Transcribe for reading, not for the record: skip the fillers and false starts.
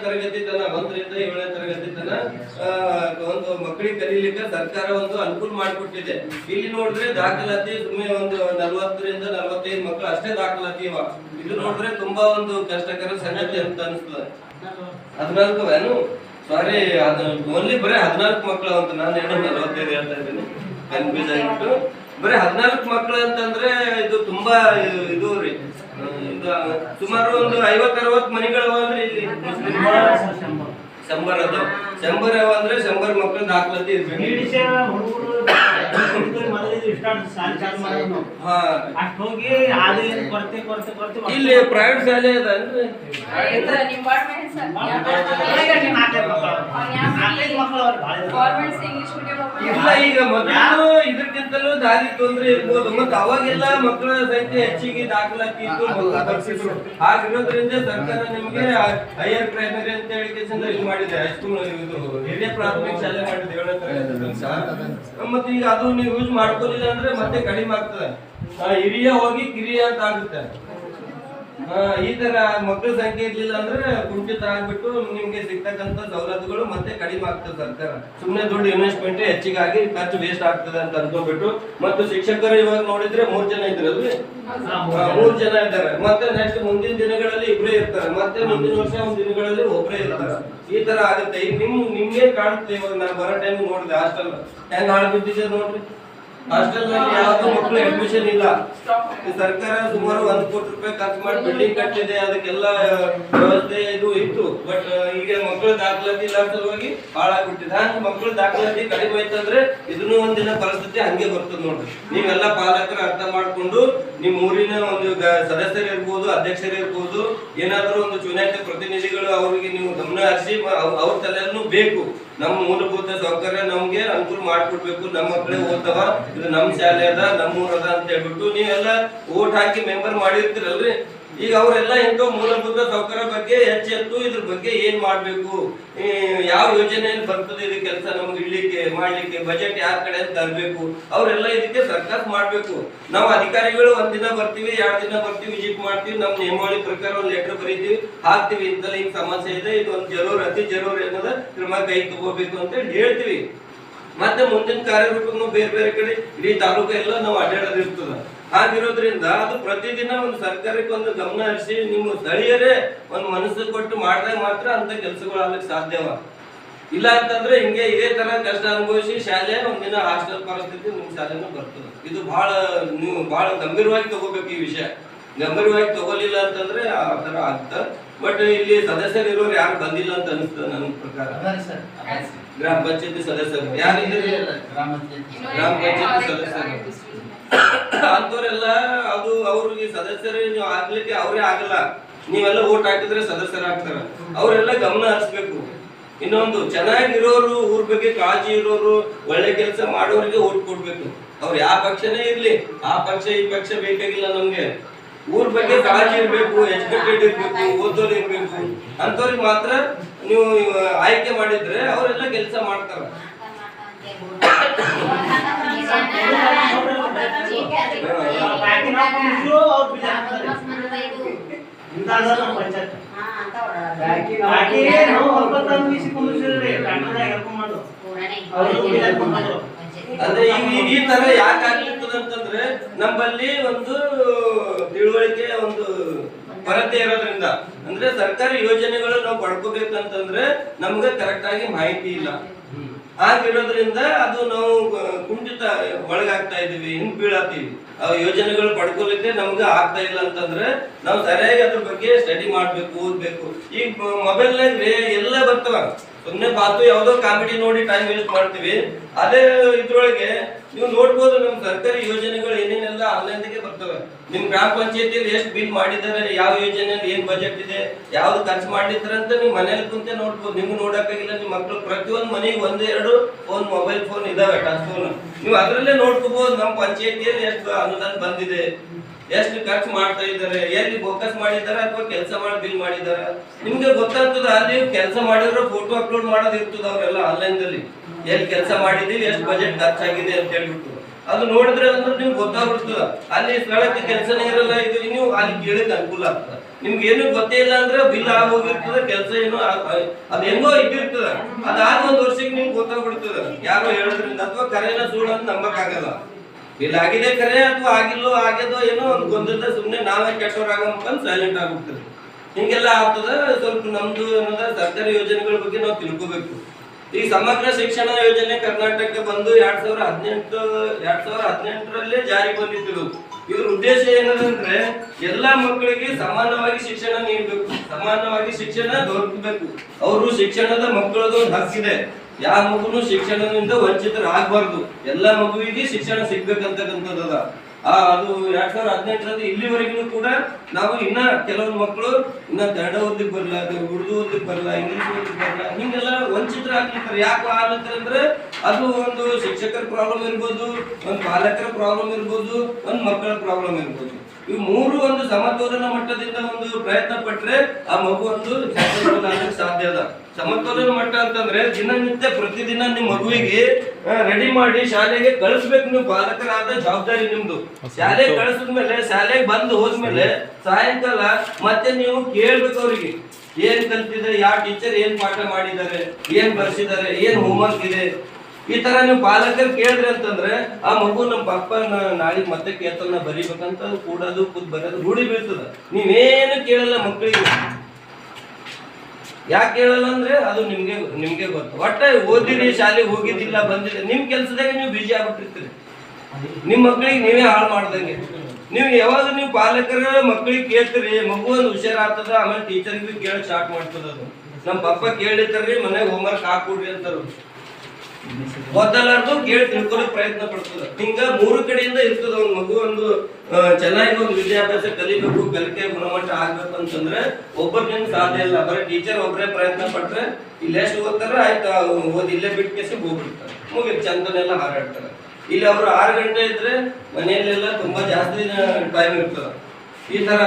ತರಗತಿ ತನ 1ರಿಂದ 7ನೇ ತರಗತಿ ತನ ಒಂದು ಮಕ್ಕಳಿಗೆ ಕಲೀಲಿಕ್ಕೆ ಸರ್ಕಾರ ಒಂದು ಅನುಕೂಲ ಮಾಡಿಕೊಟ್ಟಿದೆ. ಇಲ್ಲಿ ನೋಡಿದ್ರೆ ದಾಖಲಾತಿ ಸುಮ್ಮನೆ ಒಂದು 40ರಿಂದ 45 ಮಕ್ಕಳು ಅಷ್ಟೇ ದಾಖಲಾತಿ ಇವ. ಇದು ನೋಡಿದ್ರೆ ತುಂಬಾ ಒಂದು ಕಷ್ಟಕರ ಸಂಗತಿ ಅಂತ ಅನಿಸ್ತದೆ. 14 ಏನು ಸಾರಿ, ಅದು ಓನ್ಲಿ ಬರೀ 14 ಮಕ್ಕಳು ಅಂತ. ನಾನು 45 ಹೇಳ್ತಾ ಇದ್ದೀನಿ, ಕನ್ಫ್ಯೂಸ್ ಆಗಿಬಿಟ್ಟು. ಬರೀ 14 ಮಕ್ಕಳು ಅಂತಂದ್ರೆ ಇದು ತುಂಬಾ ಇದು ರೀ. ಇದು ಸುಮಾರು ಒಂದು 50-60 ಮನೆಗಳು ಅಂದ್ರೆ ಇಲ್ಲಿ ಮುಸ್ಲಿಂ 100 ಅದು 100 ಅಂದ್ರೆ 100 ಮಕ್ಕಳು ದಾಖಲಾತಿ ಇರ್ಬೇಕು. ಇಲ್ಲಿ ಪ್ರೈವೇಟ್ ಶಾಲೆ ಅದ ಇಲ್ಲ. ಈಗ ಮೊದಲು ಇದಕ್ಕಿಂತಲೂ ದಾರಿ ತೊಂದ್ರೆ ಇರ್ಬೋದು. ಮತ್ತೆ ಅವಾಗೆಲ್ಲ ಮಕ್ಕಳ ಸಂಖ್ಯೆ ಹೆಚ್ಚಿಗೆ ದಾಖಲಾತಿ ಇತ್ತು. ಹಾಗಿರೋದ್ರಿಂದ ಸರ್ಕಾರ ನಿಮ್ಗೆ ಹೈಯರ್ ಪ್ರೈಮರಿ ಅಂತ ಹೇಳಿ ಇದು ಮಾಡಿದೆ. ಹೈಸ್ಕೂಲ್ ಇದು ಹಿರಿಯ ಪ್ರಾಥಮಿಕ ಶಾಲೆ ಮಾಡಿದೆ 7ನೇ ತರಗತಿ. ಮತ್ತೆ ಈಗ ಅದು ನೀವು ಯೂಸ್ ಮಾಡ್ಕೋಲಿಲ್ಲ ಅಂದ್ರೆ ಮತ್ತೆ ಕಡಿಮೆ ಆಗ್ತದೆ. ಹಿರಿಯ ಹೋಗಿ ಕಿರಿಯ ಅಂತ ಆಗುತ್ತೆ. ಈ ತರ ಮಕ್ಕಳ ಸಂಖ್ಯೆ ಇರ್ಲಿಲ್ಲ ಅಂದ್ರೆ ಕುಂಠಿತ ಆಗ್ಬಿಟ್ಟು ನಿಮ್ಗೆ ಸಿಗ್ತಕ್ಕಂತ ಸವಲತ್ತುಗಳು ಮತ್ತೆ ಕಡಿಮೆ ಆಗ್ತದೆ. ಸರ್ಕಾರ ಸುಮ್ನೆ ದುಡ್ಡು ಇನ್ವೆಸ್ಟ್ಮೆಂಟ್ ಹೆಚ್ಚಿಗಾಗಿ ಖರ್ಚು ವೇಸ್ಟ್ ಆಗ್ತದೆ ಅಂತ ಅನ್ಕೊಂಡ್ಬಿಟ್ಟು. ಮತ್ತು ಶಿಕ್ಷಕರು ಇವಾಗ ನೋಡಿದ್ರೆ 3 ಜನ ಇದ್ರಲ್ರಿ, 3 ಜನ ಇದ್ದಾರೆ. ಮತ್ತೆ ನೆಕ್ಸ್ಟ್ ಮುಂದಿನ ದಿನಗಳಲ್ಲಿ ಇಬ್ರೇ ಇರ್ತಾರೆ. ಮತ್ತೆ ಮುಂದಿನ ವರ್ಷ ದಿನಗಳಲ್ಲಿ ಒಬ್ಬರೇ ಇರ್ತಾರೆ. ಈ ತರ ಆಗುತ್ತೆ. ಈಗ ನಿಮ್ಗೆ ಕಾಣುತ್ತೆ. ಇವಾಗ ನಾನು ಬರೋ ಟೈಮ್ ನೋಡಿದೆ ಹಾಸ್ಟೆಲ್ ಹೆಂಗ್ ಹಾಳು ಬಿದ್ದಿದೆ ನೋಡ್ರಿ. ಹಾಸ್ಟೆಲ್ ನಲ್ಲಿ ಯಾವ್ದು ಮಕ್ಕಳು ಅಡ್ಮಿಷನ್ ಇಲ್ಲ. ಸರ್ಕಾರ ಸುಮಾರು 1 ಕೋಟಿ ರೂಪಾಯಿ ಖರ್ಚು ಮಾಡಿ ಬಿಲ್ಡಿಂಗ್ ಕಟ್ಟಿದೆ. ಅದಕ್ಕೆಲ್ಲ ವ್ಯವಸ್ಥೆ ಇದು ಇತ್ತು. ಬಟ್ ಈಗ ಮಕ್ಕಳು ದಾಖಲಾತಿ ಇಲ್ಲ ಸಲುವಾಗಿ ಹಾಳಾಗ್ಬಿಟ್ಟಿದೆ. ಹಂಗ ಮಕ್ಕಳು ದಾಖಲಾತಿ ಕಡಿಮೆ ಆಯ್ತಂದ್ರೆ ಇದನ್ನು ಒಂದಿನ ಪರಿಸ್ಥಿತಿ ಹಂಗೆ ಬರ್ತದೆ ನೋಡ್ರಿ. ನೀವೆಲ್ಲ ಪಾಲಕರು ಅರ್ಥ ಮಾಡ್ಕೊಂಡು ನಿಮ್ ಊರಿನ ಒಂದು ಸದಸ್ಯರು ಇರ್ಬೋದು, ಅಧ್ಯಕ್ಷರು ಇರ್ಬೋದು, ಏನಾದ್ರೂ ಒಂದು ಚುನಾಯಿತ ಪ್ರತಿನಿಧಿಗಳು ಅವ್ರಿಗೆ ನೀವು ಗಮನ ಹರಿಸಿ ಅವ್ರ ತಲೆಯನ್ನು ಬೇಕು. ನಮ್ಮ ಮೂಲಭೂತ ಸೌಕರ್ಯ ನಮ್ಗೆ ಅನುಕೂಲ ಮಾಡ್ಕೊಡ್ಬೇಕು. ನಮ್ಮ ಮಕ್ಕಳೇ ಓದ್ತವ, ಇದು ನಮ್ ಶಾಲೆ ಅದ, ನಮ್ಮೂರದ ಅಂತ ಹೇಳ್ಬಿಟ್ಟು ನೀವೆಲ್ಲ ಓಟ್ ಹಾಕಿ ಮೆಂಬರ್ ಮಾಡಿರ್ತೀರಲ್ರಿ. ಈಗ ಅವರೆಲ್ಲ ಇಂಥ ಮೂಲಭೂತ ಸೌಕರ್ಯ ಬಗ್ಗೆ ಎಚ್ಚೆತ್ತು ಇದ್ರ ಬಗ್ಗೆ ಏನ್ ಮಾಡ್ಬೇಕು, ಯಾವ ಯೋಜನೆಯಲ್ಲಿ ಬರ್ತದೆ ಇದು ಕೆಲಸ ನಮ್ಗೆ ಇಡ್ಲಿಕ್ಕೆ ಮಾಡ್ಲಿಕ್ಕೆ, ಬಜೆಟ್ ಯಾರ ಕಡೆ ಅಂತ ತರಬೇಕು, ಅವರೆಲ್ಲ ಇದಕ್ಕೆ ಸರ್ಕಾರ ಮಾಡ್ಬೇಕು. ನಾವು ಅಧಿಕಾರಿಗಳು 1 ದಿನ ಬರ್ತೀವಿ, 2 ದಿನ ಬರ್ತೀವಿ, ವಿಸಿಟ್ ಮಾಡ್ತೀವಿ, ನಮ್ ನಿಯಮಾವಳಿ ಪ್ರಕಾರ ಒಂದು ಲೆಟರ್ ಬರೀತೀವಿ, ಹಾಕ್ತಿವಿ, ಇಂತಲ್ಲ ಹಿಂಗ್ ಸಮಸ್ಯೆ ಇದೆ, ಇದು ಒಂದು ಜರೂರ್ ಅತಿ ಜರೂರ್ ಅನ್ನೋದ ಕ್ರಮ ಕೈ ತಗೋಬೇಕು ಅಂತ ಹೇಳ್ತೀವಿ. ಮತ್ತೆ ಮುಂದಿನ ಕಾರ್ಯರೂಪಕ್ಕೂ ಬೇರೆ ಬೇರೆ ಕಡೆ ಇಡೀ ತಾಲೂಕು ಎಲ್ಲ ನಾವು ಅಡ್ಡಾಡೋದಿರ್ತದ. ಹಾಗಿರೋದ್ರಿಂದ ಅದು ಪ್ರತಿದಿನ ಒಂದು ಸರ್ಕಾರಕ್ಕೆ ಒಂದು ಗಮನ ಹರಿಸಿ ನಿಮ್ಮ ಸ್ಥಳೀಯರೇ ಒಂದು ಮನಸ್ಸು ಕೊಟ್ಟು ಮಾಡಿದಾಗ ಮಾತ್ರ ಅಂತ ಕೆಲಸಗಳು ಆಗ್ಲಿಕ್ಕೆ ಸಾಧ್ಯವ. ಇಲ್ಲ ಅಂತಂದ್ರೆ ಹಿಂಗೆ ಇದೇ ತರ ಕಷ್ಟ ಅನುಭವಿಸಿ ಶಾಲೆ ಒಂದಿನ ಹಾಸ್ಟೆಲ್ ಪರಿಸ್ಥಿತಿ ನಿಮ್ ಶಾಲೆನೂ ಬರ್ತದೆ. ಇದು ನೀವು ಬಹಳ ಗಂಭೀರವಾಗಿ ತಗೋಬೇಕು ಈ ವಿಷಯ. ಗಂಭೀರವಾಗಿ ತಗೋಲಿಲ್ಲ ಅಂತಂದ್ರೆ ಆ ತರ ಆಗ್ತದೆ. ಬಟ್ ಇಲ್ಲಿ ಸದಸ್ಯರು ಇರೋರು ಯಾರು ಬಂದಿಲ್ಲ ಅಂತ ಅನಿಸ್ತದೆ ನನ್ನ ಪ್ರಕಾರ. ಗ್ರಾಮ ಪಂಚಾಯತಿ ಸದಸ್ಯರು ಯಾರಿದ್ದಾರೆ? ಗ್ರಾಮ ಪಂಚಾಯತಿ ಸದಸ್ಯರು ಅಂತವ್ರೆಲ್ಲ ಅದು ಅವ್ರಿಗೆ ಸದಸ್ಯರು ನೀವು ಆಗ್ಲಿಕ್ಕೆ ಅವರೇ ಆಗಲ್ಲ. ನೀವೆಲ್ಲ ಓಟ್ ಹಾಕಿದ್ರೆ ಸದಸ್ಯರಾಗ್ತಾರ. ಅವರೆಲ್ಲ ಗಮನ ಹರಿಸ್ಬೇಕು. ಇನ್ನೊಂದು ಚೆನ್ನಾಗಿರೋರು, ಊರ್ ಬಗ್ಗೆ ಕಾಳಜಿ ಇರೋರು, ಒಳ್ಳೆ ಕೆಲಸ ಮಾಡೋರಿಗೆ ಓಟ್ ಕೊಡ್ಬೇಕು. ಅವ್ರು ಯಾವ ಪಕ್ಷನೇ ಇರ್ಲಿ, ಆ ಪಕ್ಷ ಈ ಪಕ್ಷ ಬೇಕಾಗಿಲ್ಲ ನಮ್ಗೆ. ಊರ್ ಬಗ್ಗೆ ಕಾಳಜಿ ಇರ್ಬೇಕು, ಎಜುಕೇಟೆಡ್ ಇರ್ಬೇಕು, ಓದೋರು ಇರ್ಬೇಕು. ಅಂತವ್ರಿಗೆ ಮಾತ್ರ ನೀವು ಆಯ್ಕೆ ಮಾಡಿದ್ರೆ ಅವರೆಲ್ಲ ಕೆಲಸ ಮಾಡ್ತಾರ. ಅಂದ್ರೆ ಈ ತರ ಯಾಕೆ ಆಗ್ಲಿರ್ತದ ಅಂತಂದ್ರೆ ನಮ್ಮಲ್ಲಿ ಒಂದು ತಿಳುವಳಿಕೆ ಒಂದು ಕೊರತೆ ಇರೋದ್ರಿಂದ. ಅಂದ್ರೆ ಸರ್ಕಾರಿ ಯೋಜನೆಗಳು ನಾವು ಪಡ್ಕೋಬೇಕಂತಂದ್ರೆ ನಮ್ಗೆ ಕರೆಕ್ಟ್ ಆಗಿ ಮಾಹಿತಿ ಇಲ್ಲ. ಹಾಗಿರೋದ್ರಿಂದ ಅದು ನಾವು ಕುಂಠಿತ ಒಳಗಾಗ್ತಾ ಇದೀವಿ, ಹಿಂಗ್ ಬೀಳತ್ತೀವಿ. ಆ ಯೋಜನೆಗಳು ಪಡ್ಕೊಲಿಕ್ಕೆ ನಮ್ಗೆ ಆಗ್ತಾ ಇಲ್ಲ ಅಂತಂದ್ರೆ ನಾವು ಸರಿಯಾಗಿ ಅದ್ರ ಬಗ್ಗೆ ಸ್ಟಡಿ ಮಾಡ್ಬೇಕು, ಓದ್ಬೇಕು. ಈಗ ಮೊಬೈಲ್ ನಾಗ ಎಲ್ಲ ಬರ್ತವ. ಸುಮ್ಮನೆ ಪಾತು ಯಾವ್ದೋ ಕಾಮಿಡಿ ನೋಡಿ ಟೈಮ್ ವೇಸ್ಟ್ ಮಾಡ್ತೀವಿ. ಅದೇ ಇದ್ರೊಳಗೆ ನೀವು ನೋಡ್ಬೋದು ನಮ್ ಸರ್ಕಾರಿ ಯೋಜನೆಗಳು ಏನೇನೆಲ್ಲ ಆನ್ಲೈನ್ಗೆ ಬರ್ತವೆ. ನಿಮ್ ಗ್ರಾಮ ಪಂಚಾಯತಿಯಲ್ಲಿ ಎಷ್ಟು ಬಿಲ್ ಮಾಡಿದ್ದಾರೆ, ಯಾವ ಯೋಜನೆಯಲ್ಲಿ ಏನ್ ಬಜೆಟ್ ಇದೆ, ಯಾವ್ದು ಖರ್ಚು ಮಾಡಿರ್ತಾರೆ ಅಂತ ನೀವು ಮನೇಲಿ ಕುಂತೆ ನೋಡ್ಬೋದು. ನಿಮ್ಗೆ ನೋಡಕ್ಕಾಗಿಲ್ಲ, ನಿಮ್ ಮಕ್ಳು ಪ್ರತಿಯೊಂದು ಮನೆಗೆ 1-2 ಫೋನ್, ಮೊಬೈಲ್ ಫೋನ್ ಇದಾವೆ, ಟಚ್ ಫೋನ್. ನೀವು ಅದ್ರಲ್ಲೇ ನೋಡ್ಕೋಬಹುದು ನಮ್ಮ ಪಂಚಾಯತಿಯಲ್ಲಿ ಎಷ್ಟು ಅನುದಾನ ಬಂದಿದೆ, ಎಷ್ಟು ಖರ್ಚು ಮಾಡ್ತಾ ಇದ್ದಾರೆ, ಎಲ್ಲಿ ಫೋಕಸ್ ಮಾಡಿದ್ದಾರೆ ಅಥವಾ ಕೆಲಸ ಮಾಡಿ ಬಿಲ್ ಮಾಡಿದ್ದಾರೆ ನಿಮ್ಗೆ ಗೊತ್ತಾಗ್ತದ. ಅಲ್ಲಿ ಕೆಲಸ ಮಾಡಿರೋ ಫೋಟೋ ಅಪ್ಲೋಡ್ ಮಾಡೋದು ಇರ್ತದ ಅವರೆಲ್ಲ ಆನ್ಲೈನ್ ದಲ್ಲಿ. ಎಲ್ಲಿ ಕೆಲಸ ಮಾಡಿದೀವಿ, ಎಷ್ಟು ಬಜೆಟ್ ಖರ್ಚಾಗಿದೆ ಅಂತ ಹೇಳ್ಬಿಟ್ಟು ಅದು ನೋಡಿದ್ರೆ ಅಂದ್ರೆ ನಿಮ್ಗೆ ಗೊತ್ತಾಗ್ಬಿಡ್ತದ. ಅಲ್ಲಿ ಸ್ಥಳಕ್ಕೆ ಕೆಲಸನೇ ಇರಲ್ಲ, ಇದು ನೀವು ಅಲ್ಲಿ ಕೇಳಕ್ ಅನುಕೂಲ ಆಗ್ತದೆ. ನಿಮ್ಗೆ ಏನು ಗೊತ್ತೇ ಇಲ್ಲ ಅಂದ್ರೆ ಬಿಲ್ ಆಗೋಗಿರ್ತದ, ಕೆಲಸ ಏನೋ ಅದ್ ಹೆಂಗೋ ಇದ್ದಿರ್ತದ, ಅದಾದ 1 ವರ್ಷಕ್ಕೆ ನಿಮ್ಗೆ ಗೊತ್ತಾಗ್ಬಿಡ್ತದ ಯಾರೋ ಹೇಳೋದ್ರಿಂದ, ಅಥವಾ ಕರೆನ ಸುಳ್ಳು ಅಂತ ನಂಬಕ್ ಆಗಲ್ಲ. ಬಿಲ್ ಆಗಿದೆ ಕರೆ ಅಥವಾ ಆಗಿಲ್ಲೋ ಆಗ್ಯದೋ ಏನೋ ಒಂದು ಗೊಂದಲ, ಸುಮ್ನೆ ನಾವೇ ಕೆಟ್ಟವರಾಗಂತ ಸೈಲೆಂಟ್ ಆಗ್ಬಿಡ್ತದೆ. ಹಿಂಗೆಲ್ಲ ಆಗ್ತದ. ಸ್ವಲ್ಪ ನಮ್ದು ಏನದ ಸರ್ಕಾರಿ ಯೋಜನೆಗಳ ಬಗ್ಗೆ ನಾವು ತಿಳ್ಕೋಬೇಕು. ಈ ಸಮಗ್ರ ಶಿಕ್ಷಣ ಯೋಜನೆ ಕರ್ನಾಟಕಕ್ಕೆ ಬಂದು 2018 ಜಾರಿ ಬಂದಿತ್ತು. ಇದ್ರ ಉದ್ದೇಶ ಏನಂದ್ರೆ ಎಲ್ಲಾ ಮಕ್ಕಳಿಗೆ ಸಮಾನವಾಗಿ ಶಿಕ್ಷಣ ನೀಡಬೇಕು, ಸಮಾನವಾಗಿ ಶಿಕ್ಷಣ ದೊರಕಬೇಕು. ಅವರು ಶಿಕ್ಷಣದ ಮಕ್ಕಳದ ಒಂದು ಹಕ್ಕಿದೆ. ಯಾವ ಮಗುನು ಶಿಕ್ಷಣದಿಂದ ವಂಚಿತರಾಗಬಾರ್ದು, ಎಲ್ಲಾ ಮಗುವಿಗೆ ಶಿಕ್ಷಣ ಸಿಗ್ಬೇಕಂತಕ್ಕಂಥದ್ದದ. ಅದು 2018 ಇಲ್ಲಿವರೆಗೂ ಕೂಡ ನಾವು ಇನ್ನ ಕೆಲವೊಂದು ಮಕ್ಕಳು ಇನ್ನ ಕನ್ನಡ ಓದ್ಲಿಕ್ಕೆ ಬರಲ್ಲ, ಉರ್ದು ಓದ್ಲಿಕ್ಕೆ ಬರಲ್ಲ, ಇಂಗ್ಲಿಷ್ ಓದ್ಲಿಕ್ಕೆ ಬರಲ್ಲ, ಹಿಂಗೆಲ್ಲ ವಂಚಿತರಾಗ್ಲಿರ್ತಾರೆ. ಯಾಕೆ ಆಗ್ಲಿರ್ತಾರೆ ಅಂದ್ರೆ ಅದು ಒಂದು ಶಿಕ್ಷಕರ ಪ್ರಾಬ್ಲಮ್ ಇರ್ಬೋದು, ಒಂದು ಪಾಲಕರ ಪ್ರಾಬ್ಲಮ್ ಇರ್ಬೋದು, ಒಂದು ಮಕ್ಕಳ ಪ್ರಾಬ್ಲಮ್ ಇರ್ಬೋದು. ಇವು ಮೂರು ಒಂದು ಸಮತೋಲನ ಮಟ್ಟದಿಂದ ಒಂದು ಪ್ರಯತ್ನ ಪಟ್ರೆ ಆ ಮಗು ಒಂದು ಸಾಧ್ಯ ಅದ. ಸಮತೋಲನ ಮಟ್ಟ ಅಂತಂದ್ರೆ ದಿನನಿತ್ಯ ಪ್ರತಿದಿನ ನಿಮ್ ಮಗುವಿಗೆ ರೆಡಿ ಮಾಡಿ ಶಾಲೆಗೆ ಕಳಿಸ್ಬೇಕು. ನೀವು ಪಾಲಕರಾದ ಜವಾಬ್ದಾರಿ ನಿಮ್ದು. ಶಾಲೆಗೆ ಕಳಿಸಿದ್ಮೇಲೆ, ಶಾಲೆಗೆ ಬಂದು ಹೋದ್ಮೇಲೆ ಸಾಯಂಕಾಲ ಮತ್ತೆ ನೀವು ಕೇಳ್ಬೇಕು ಅವ್ರಿಗೆ ಏನ್ ಕಲ್ತಿದ್ದಾರೆ, ಯಾವ ಟೀಚರ್ ಏನ್ ಪಾಠ ಮಾಡಿದ್ದಾರೆ, ಏನ್ ಬರ್ಸಿದ್ದಾರೆ, ಏನ್ ಹೋಮ್ವರ್ಕ್ ಇದೆ. ಈ ತರ ನೀವು ಪಾಲಕರು ಕೇಳಿದ್ರಿ ಅಂತಂದ್ರೆ ಆ ಮಗು ನಮ್ಮ ಪಪ್ಪ ನಾಳೆಗೆ ಮತ್ತೆ ಕೇಳ್ತಾನ ಬರಿಬೇಕಂತ ಕೂಡೋದು ಕೂತ್ ಬರೋದು ರೂಢಿ ಬೀಳ್ತದ. ನೀವೇನು ಕೇಳಲ್ಲ ಮಕ್ಕಳಿಗೆ. ಯಾಕೆ ಕೇಳಲ್ಲ ಅಂದ್ರೆ ಅದು ನಿಮ್ಗೆ ಗೊತ್ತು. ಒಟ್ಟೆ ಓದಿರಿ, ಶಾಲೆಗೆ ಹೋಗಿದ್ದಿಲ್ಲ, ಬಂದಿಲ್ಲ, ನಿಮ್ ಕೆಲ್ಸದಾಗ ನೀವು ಬಿಜಿ ಆಗ್ಬಿಟ್ಟಿರ್ತೀರಿ. ನಿಮ್ ಮಕ್ಕಳಿಗೆ ನೀವೇ ಹಾಳು ಮಾಡ್ದಂಗೆ. ನೀವು ಯಾವಾಗ ನೀವು ಪಾಲಕರ ಮಕ್ಕಳಿಗೆ ಕೇಳ್ತೀರಿ, ಮಗು ಒಂದು ಹುಷಾರಾಗ್ತದ, ಆಮೇಲೆ ಟೀಚರ್ಗೆ ಕೇಳಕ್ ಸ್ಟಾರ್ಟ್ ಮಾಡ್ತದ. ಅದು ನಮ್ಮ ಪಪ್ಪ ಕೇಳಿರ್ತಾರ್ರಿ, ಮನೆಗೆ ಹೋಮ್ವರ್ಕ್ ಹಾಕೊಡ್ರಿ ಅಂತಾರ. ಮೊದಲಾರ್ದು ಕೇಳಿ ತಿಳ್ಕೊಳ್ಳೋಕೆ ಪ್ರಯತ್ನ ಪಡ್ತದ. ಹಿಂಗ 3 ಕಡೆಯಿಂದ ಇರ್ತದ. ಒಂದು ಮಗು ಒಂದು ಚೆನ್ನಾಗಿ ಒಂದು ವಿದ್ಯಾಭ್ಯಾಸ ಕಲಿಬೇಕು, ಕಲಿಕೆ ಗುಣಮಟ್ಟ ಆಗ್ಬೇಕು ಅಂತಂದ್ರೆ ಒಬ್ಬರಿಂದ ಸಾಧ್ಯ ಇಲ್ಲ. ಬರೀ ಟೀಚರ್ ಒಬ್ಬರೇ ಪ್ರಯತ್ನ ಪಟ್ರೆ ಇಲ್ಲೇ ಓದ್ತಾರ, ಆಯ್ತಾ ಓದಿ ಇಲ್ಲೇ ಬಿಟ್ಟು ಕೇಸಿ ಹೋಗ್ಬಿಡ್ತಾರೆ, ಮುಗಿದ್ ಚಂದನೆಲ್ಲ ಹಾರಾಡ್ತಾರೆ. ಇಲ್ಲಿ ಅವರು 6 ಗಂಟೆ ಇದ್ರೆ ಮನೆಯಲ್ಲೆಲ್ಲ ತುಂಬಾ ಜಾಸ್ತಿ ಟೈಮ್ ಇರ್ತದ. ಈ ತರ